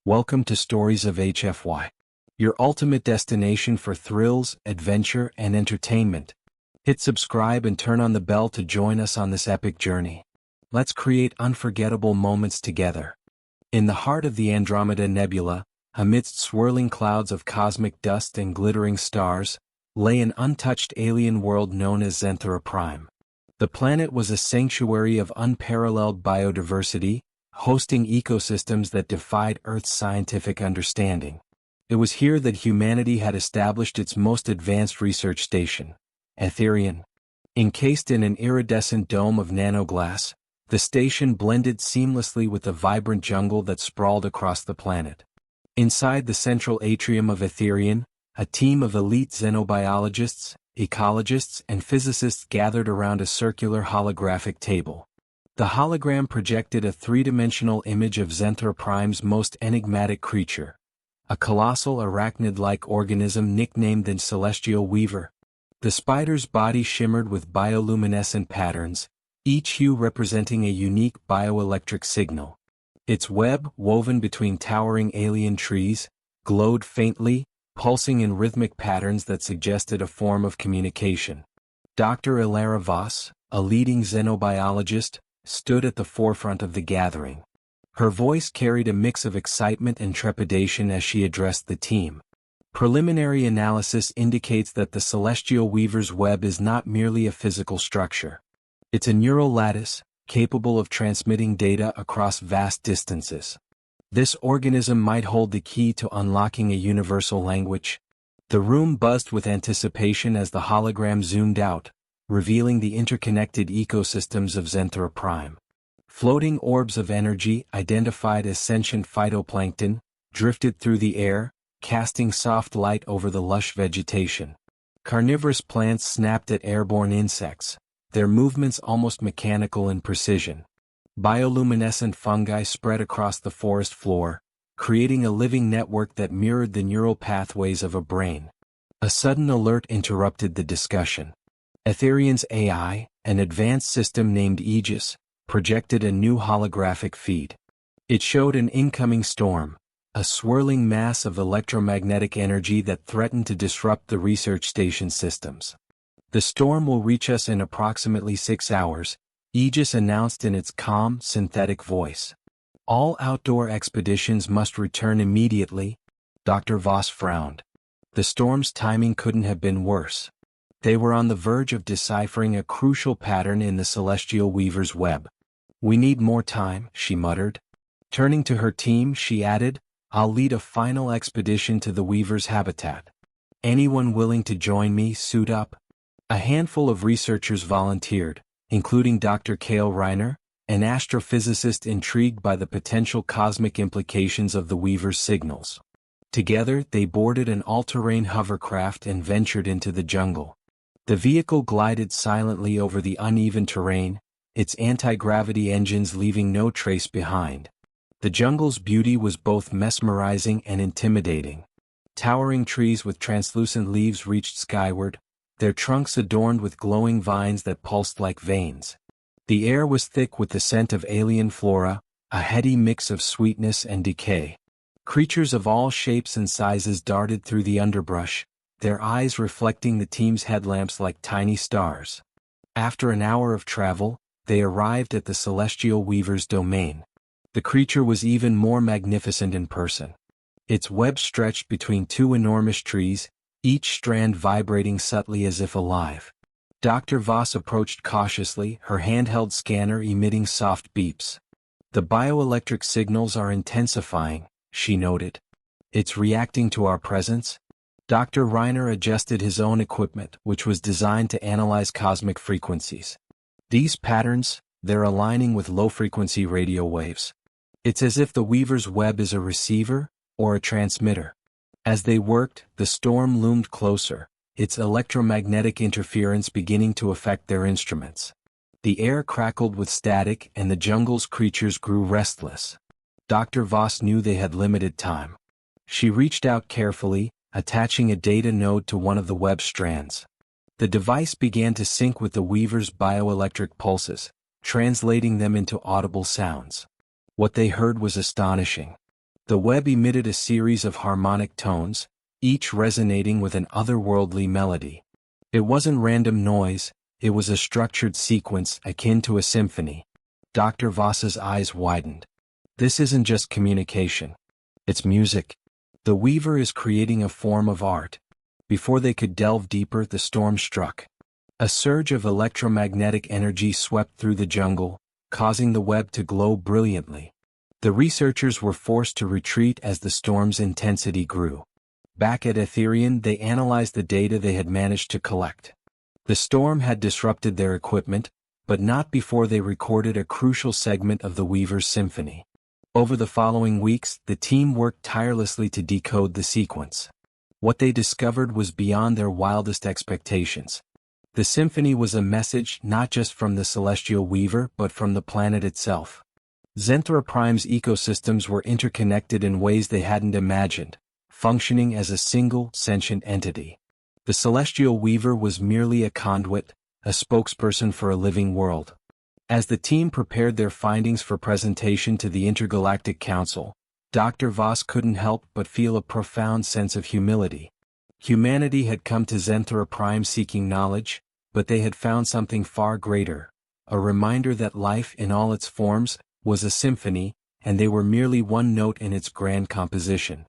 Welcome to Stories of HFY, your ultimate destination for thrills, adventure, and entertainment. Hit subscribe and turn on the bell to join us on this epic journey. Let's create unforgettable moments together. In the heart of the Andromeda Nebula, amidst swirling clouds of cosmic dust and glittering stars, lay an untouched alien world known as Xanthera Prime. The planet was a sanctuary of unparalleled biodiversity, hosting ecosystems that defied Earth's scientific understanding. It was here that humanity had established its most advanced research station, Allien. Encased in an iridescent dome of nanoglass, the station blended seamlessly with the vibrant jungle that sprawled across the planet. Inside the central atrium of Allien, a team of elite xenobiologists, ecologists, and physicists gathered around a circular holographic table. The hologram projected a three-dimensional image of Xanthera Prime's most enigmatic creature, a colossal arachnid-like organism nicknamed the Celestial Weaver. The spider's body shimmered with bioluminescent patterns, each hue representing a unique bioelectric signal. Its web, woven between towering alien trees, glowed faintly, pulsing in rhythmic patterns that suggested a form of communication. Dr. Ilara Voss, a leading xenobiologist, stood at the forefront of the gathering. Her voice carried a mix of excitement and trepidation as she addressed the team. Preliminary analysis indicates that the Celestial Weaver's web is not merely a physical structure. It's a neural lattice, capable of transmitting data across vast distances. This organism might hold the key to unlocking a universal language. The room buzzed with anticipation as the hologram zoomed out, revealing the interconnected ecosystems of Xanthera Prime. Floating orbs of energy, identified as sentient phytoplankton, drifted through the air, casting soft light over the lush vegetation. Carnivorous plants snapped at airborne insects, their movements almost mechanical in precision. Bioluminescent fungi spread across the forest floor, creating a living network that mirrored the neural pathways of a brain. A sudden alert interrupted the discussion. Allyen's AI, an advanced system named Aegis, projected a new holographic feed. It showed an incoming storm, a swirling mass of electromagnetic energy that threatened to disrupt the research station systems. "The storm will reach us in approximately 6 hours, Aegis announced in its calm, synthetic voice. "All outdoor expeditions must return immediately." Dr. Voss frowned. The storm's timing couldn't have been worse. They were on the verge of deciphering a crucial pattern in the Celestial Weaver's web. "We need more time," she muttered. Turning to her team, she added, "I'll lead a final expedition to the Weaver's habitat. Anyone willing to join me, suit up?" A handful of researchers volunteered, including Dr. Kale Reiner, an astrophysicist intrigued by the potential cosmic implications of the Weaver's signals. Together, they boarded an all-terrain hovercraft and ventured into the jungle. The vehicle glided silently over the uneven terrain, its anti-gravity engines leaving no trace behind. The jungle's beauty was both mesmerizing and intimidating. Towering trees with translucent leaves reached skyward, their trunks adorned with glowing vines that pulsed like veins. The air was thick with the scent of alien flora, a heady mix of sweetness and decay. Creatures of all shapes and sizes darted through the underbrush, their eyes reflecting the team's headlamps like tiny stars. After an hour of travel, they arrived at the Celestial Weaver's domain. The creature was even more magnificent in person. Its web stretched between two enormous trees, each strand vibrating subtly as if alive. Dr. Voss approached cautiously, her handheld scanner emitting soft beeps. "The bioelectric signals are intensifying," she noted. "It's reacting to our presence?" Dr. Reiner adjusted his own equipment, which was designed to analyze cosmic frequencies. "These patterns, they're aligning with low-frequency radio waves. It's as if the Weaver's web is a receiver, or a transmitter." As they worked, the storm loomed closer, its electromagnetic interference beginning to affect their instruments. The air crackled with static and the jungle's creatures grew restless. Dr. Voss knew they had limited time. She reached out carefully, attaching a data node to one of the web strands. The device began to sync with the Weaver's bioelectric pulses, translating them into audible sounds. What they heard was astonishing. The web emitted a series of harmonic tones, each resonating with an otherworldly melody. It wasn't random noise, it was a structured sequence akin to a symphony. Dr. Voss's eyes widened. This isn't just communication. It's music. The weaver is creating a form of art. Before they could delve deeper, the storm struck. A surge of electromagnetic energy swept through the jungle, causing the web to glow brilliantly. The researchers were forced to retreat as the storm's intensity grew. Back at Etherian, they analyzed the data they had managed to collect. The storm had disrupted their equipment, but not before they recorded a crucial segment of the Weaver's symphony. Over the following weeks, the team worked tirelessly to decode the sequence. What they discovered was beyond their wildest expectations. The symphony was a message not just from the celestial weaver but from the planet itself. Zenthra Prime's ecosystems were interconnected in ways they hadn't imagined, functioning as a single, sentient entity. The celestial weaver was merely a conduit, a spokesperson for a living world. As the team prepared their findings for presentation to the Intergalactic Council, Dr. Voss couldn't help but feel a profound sense of humility. Humanity had come to Zenthra Prime seeking knowledge, but they had found something far greater, a reminder that life in all its forms was a symphony, and they were merely one note in its grand composition.